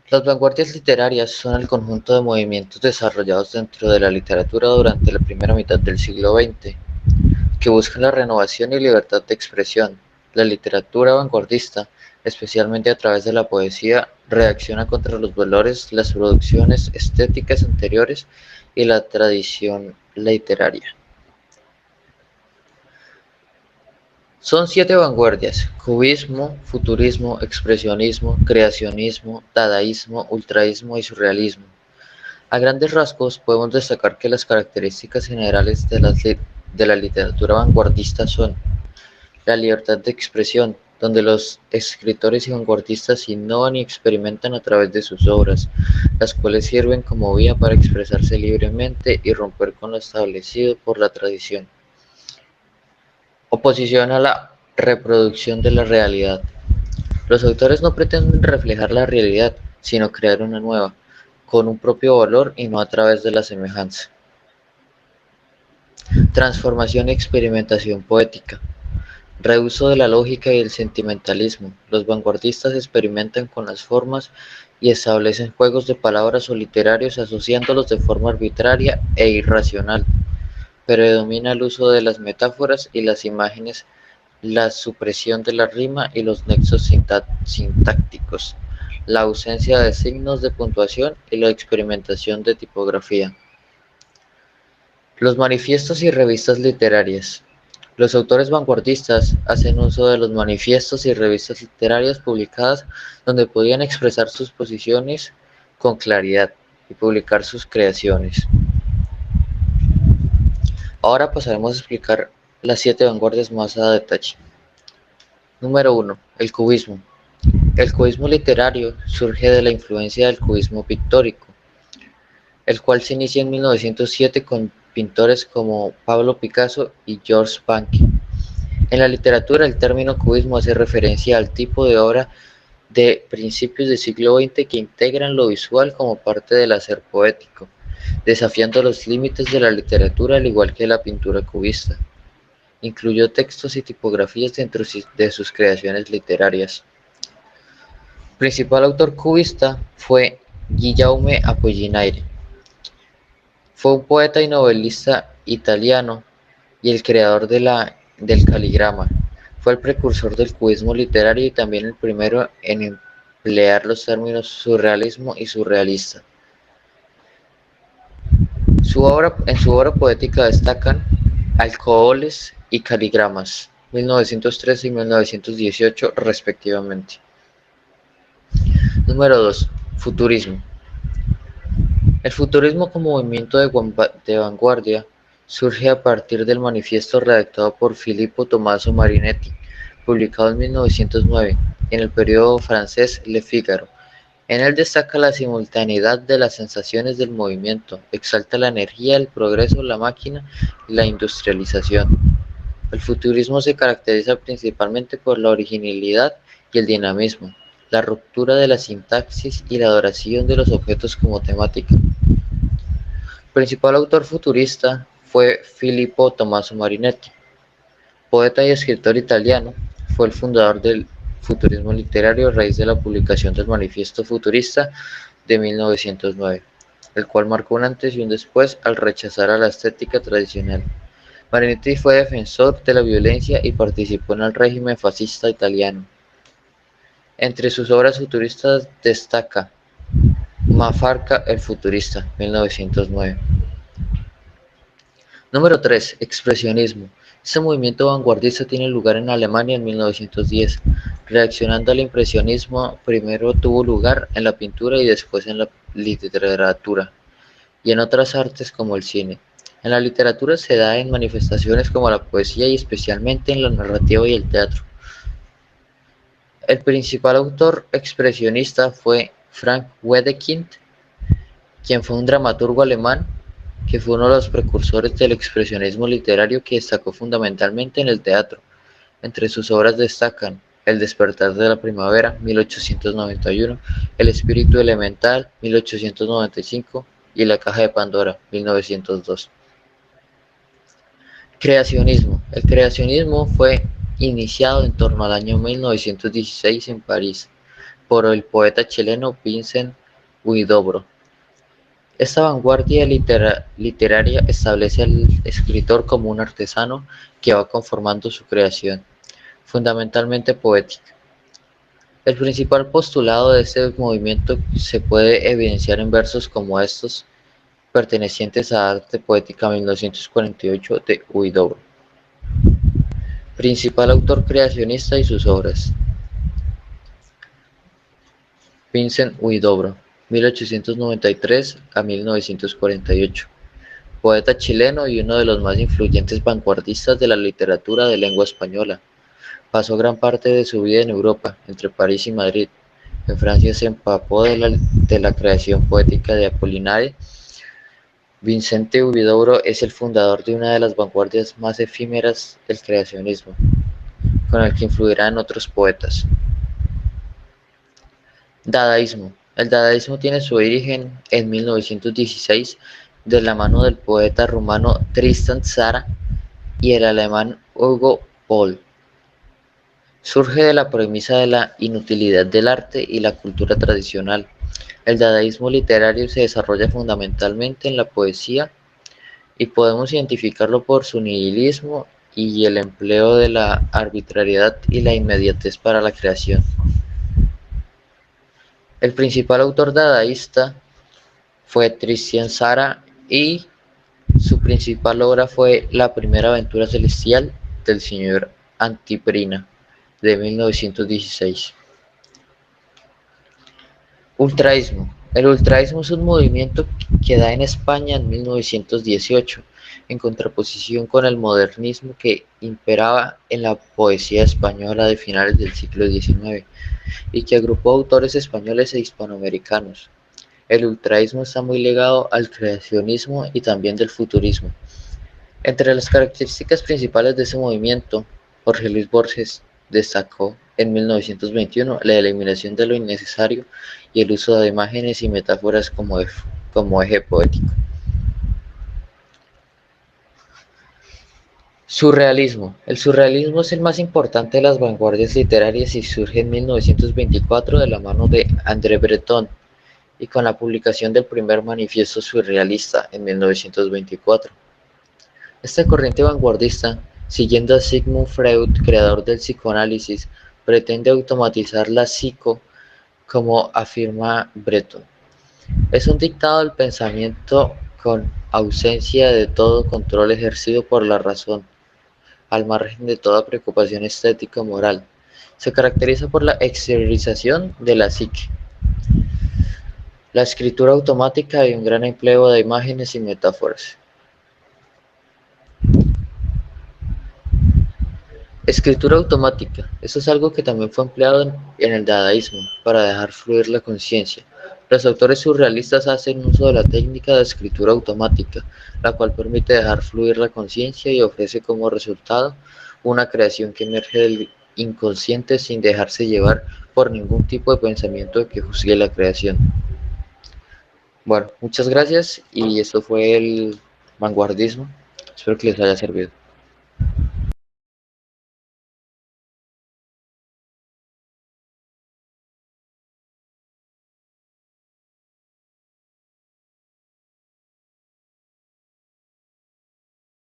Las vanguardias literarias son el conjunto de movimientos desarrollados dentro de la literatura durante la primera mitad del siglo XX, que buscan la renovación y libertad de expresión. La literatura vanguardista, especialmente a través de la poesía, reacciona contra los valores, las producciones estéticas anteriores y la tradición literaria. Son 7 vanguardias: cubismo, futurismo, expresionismo, creacionismo, dadaísmo, ultraísmo y surrealismo. A grandes rasgos, podemos destacar que las características generales de la literatura vanguardista son: la libertad de expresión, donde los escritores y vanguardistas innovan y experimentan a través de sus obras, las cuales sirven como vía para expresarse libremente y romper con lo establecido por la tradición. Oposición a la reproducción de la realidad. Los autores no pretenden reflejar la realidad, sino crear una nueva, con un propio valor y no a través de la semejanza. Transformación y experimentación poética. Reuso de la lógica y el sentimentalismo. Los vanguardistas experimentan con las formas y establecen juegos de palabras o literarios asociándolos de forma arbitraria e irracional. Predomina el uso de las metáforas y las imágenes, la supresión de la rima y los nexos sintácticos, la ausencia de signos de puntuación y la experimentación de tipografía. Los manifiestos y revistas literarias. Los autores vanguardistas hacen uso de los manifiestos y revistas literarias publicadas donde podían expresar sus posiciones con claridad y publicar sus creaciones. Ahora pasaremos a explicar las 7 vanguardias más a detalle. Número 1. El cubismo. El cubismo literario surge de la influencia del cubismo pictórico, el cual se inicia en 1907 con pintores como Pablo Picasso y Georges Banque. En la literatura, el término cubismo hace referencia al tipo de obra de principios del siglo XX que integran lo visual como parte del hacer poético, desafiando los límites de la literatura al igual que la pintura cubista. Incluyó textos y tipografías dentro de sus creaciones literarias. El principal autor cubista fue Guillaume Apollinaire. Fue un poeta y novelista italiano y el creador del caligrama. Fue el precursor del cubismo literario y también el primero en emplear los términos surrealismo y surrealista. En su obra poética destacan Alcoholes y Caligramas, 1913 y 1918 respectivamente. Número 2. Futurismo. El futurismo como movimiento de vanguardia surge a partir del manifiesto redactado por Filippo Tommaso Marinetti, publicado en 1909, en el periódico francés Le Figaro. En él destaca la simultaneidad de las sensaciones del movimiento, exalta la energía, el progreso, la máquina y la industrialización. El futurismo se caracteriza principalmente por la originalidad y el dinamismo, la ruptura de la sintaxis y la adoración de los objetos como temática. El principal autor futurista fue Filippo Tommaso Marinetti, poeta y escritor italiano. Fue el fundador del futurismo literario a raíz de la publicación del Manifiesto Futurista de 1909, el cual marcó un antes y un después al rechazar a la estética tradicional. Marinetti fue defensor de la violencia y participó en el régimen fascista italiano. Entre sus obras futuristas destaca Mafalka el futurista, 1909. Número 3. Expresionismo. Este movimiento vanguardista tiene lugar en Alemania en 1910. Reaccionando al impresionismo, primero tuvo lugar en la pintura y después en la literatura, y en otras artes como el cine. En la literatura se da en manifestaciones como la poesía y especialmente en la narrativa y el teatro. El principal autor expresionista fue Frank Wedekind, quien fue un dramaturgo alemán que fue uno de los precursores del expresionismo literario que destacó fundamentalmente en el teatro. Entre sus obras destacan El despertar de la primavera, 1891, El espíritu elemental, 1895 y La caja de Pandora, 1902. Creacionismo. El creacionismo fue iniciado en torno al año 1916 en París por el poeta chileno Vincent Huidobro. Esta vanguardia literaria establece al escritor como un artesano que va conformando su creación, fundamentalmente poética. El principal postulado de este movimiento se puede evidenciar en versos como estos, pertenecientes a Arte Poética 1948 de Huidobro. Principal autor creacionista y sus obras. Vincent Huidobro, 1893 a 1948. Poeta chileno y uno de los más influyentes vanguardistas de la literatura de lengua española. Pasó gran parte de su vida en Europa, entre París y Madrid. En Francia se empapó de la creación poética de Apollinaire. Vicente Huidobro es el fundador de una de las vanguardias más efímeras del creacionismo, con el que influirá en otros poetas. Dadaísmo. El dadaísmo tiene su origen en 1916 de la mano del poeta rumano Tristan Tzara y el alemán Hugo Pohl. Surge de la premisa de la inutilidad del arte y la cultura tradicional. El dadaísmo literario se desarrolla fundamentalmente en la poesía y podemos identificarlo por su nihilismo y el empleo de la arbitrariedad y la inmediatez para la creación. El principal autor dadaísta fue Tristan Tzara y su principal obra fue La primera aventura celestial del señor Antiprina, de 1916. Ultraísmo. El ultraísmo es un movimiento que da en España en 1918, en contraposición con el modernismo que imperaba en la poesía española de finales del siglo XIX y que agrupó autores españoles e hispanoamericanos. El ultraísmo está muy ligado al creacionismo y también del futurismo. Entre las características principales de ese movimiento, Jorge Luis Borges destacó en 1921 la eliminación de lo innecesario y el uso de imágenes y metáforas como eje poético. Surrealismo. El surrealismo es el más importante de las vanguardias literarias y surge en 1924 de la mano de André Breton y con la publicación del primer manifiesto surrealista en 1924. Esta corriente vanguardista, siguiendo a Sigmund Freud, creador del psicoanálisis, pretende automatizar la psico, como afirma Breton. Es un dictado del pensamiento con ausencia de todo control ejercido por la razón, al margen de toda preocupación estética o moral. Se caracteriza por la exteriorización de la psique, la escritura automática y un gran empleo de imágenes y metáforas. Escritura automática. Eso es algo que también fue empleado en el dadaísmo para dejar fluir la conciencia. Los autores surrealistas hacen uso de la técnica de escritura automática, la cual permite dejar fluir la conciencia y ofrece como resultado una creación que emerge del inconsciente sin dejarse llevar por ningún tipo de pensamiento que juzgue la creación. Bueno, muchas gracias y esto fue el vanguardismo. Espero que les haya servido.